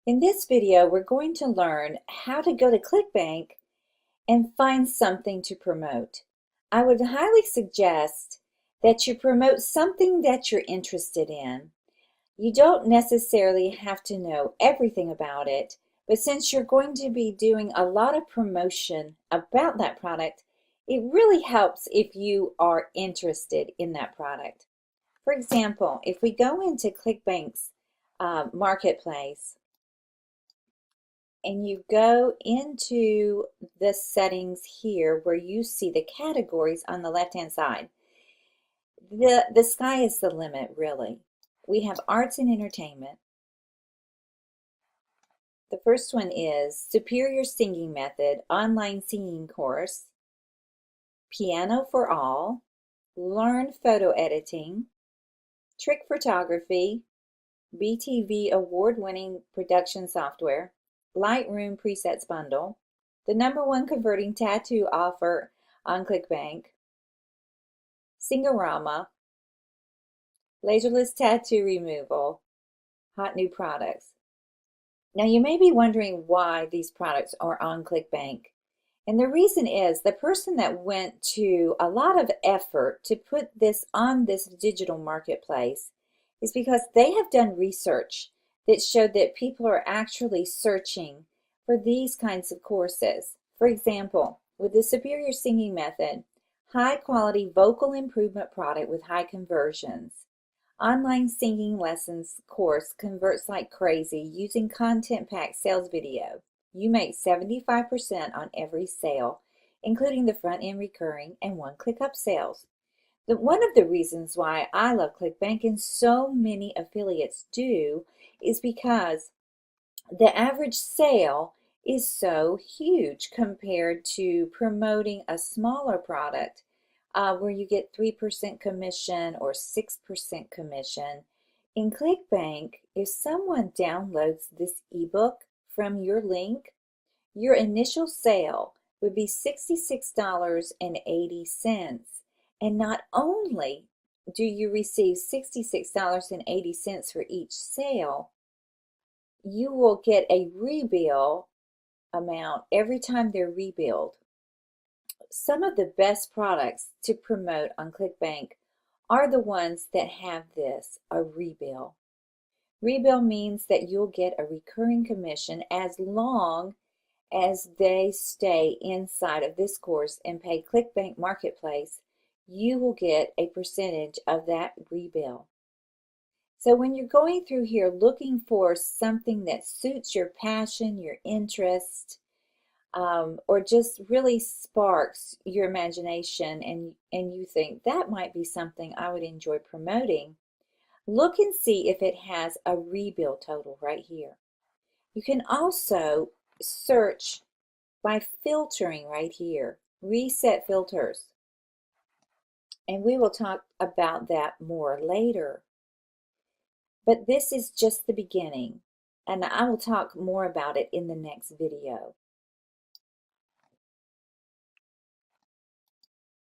In this video, we're going to learn how to go to Clickbank and find something to promote. I would highly suggest that you promote something that you're interested in. You don't necessarily have to know everything about it, but since you're going to be doing a lot of promotion about that product, it really helps if you are interested in that product. For example, if we go into Clickbank's marketplace, and you go into the settings here where you see the categories on the left hand side. The sky is the limit, really. We have arts and entertainment. The first one is Superior Singing Method, Online Singing Course, Piano for All, Learn Photo Editing, Trick Photography, BTV award-winning production software, Lightroom presets bundle, the #1 converting tattoo offer on Clickbank, Singorama, laserless tattoo removal, hot new products. Now you may be wondering why these products are on Clickbank. And the reason is the person that went to a lot of effort to put this on this digital marketplace is because they have done research that showed that people are actually searching for these kinds of courses. For example, with the Superior Singing Method, high quality vocal improvement product with high conversions. Online singing lessons course converts like crazy using content-packed sales video. You make 75% on every sale, including the front-end recurring and one-click upsells. One of the reasons why I love Clickbank and so many affiliates do is because the average sale is so huge compared to promoting a smaller product where you get 3% commission or 6% commission. In Clickbank, if someone downloads this ebook from your link, your initial sale would be $66.80. And not only do you receive $66.80 for each sale, you will get a rebill amount every time they're rebilled. Some of the best products to promote on Clickbank are the ones that have this, a rebill. Rebill means that you'll get a recurring commission as long as they stay inside of this course and pay Clickbank Marketplace. You will get a percentage of that rebill. So when you're going through here looking for something that suits your passion, your interest, or just really sparks your imagination and you think that might be something I would enjoy promoting, look and see if it has a rebill total right here. You can also search by filtering right here, reset filters. And we will talk about that more later. But this is just the beginning, and I will talk more about it in the next video.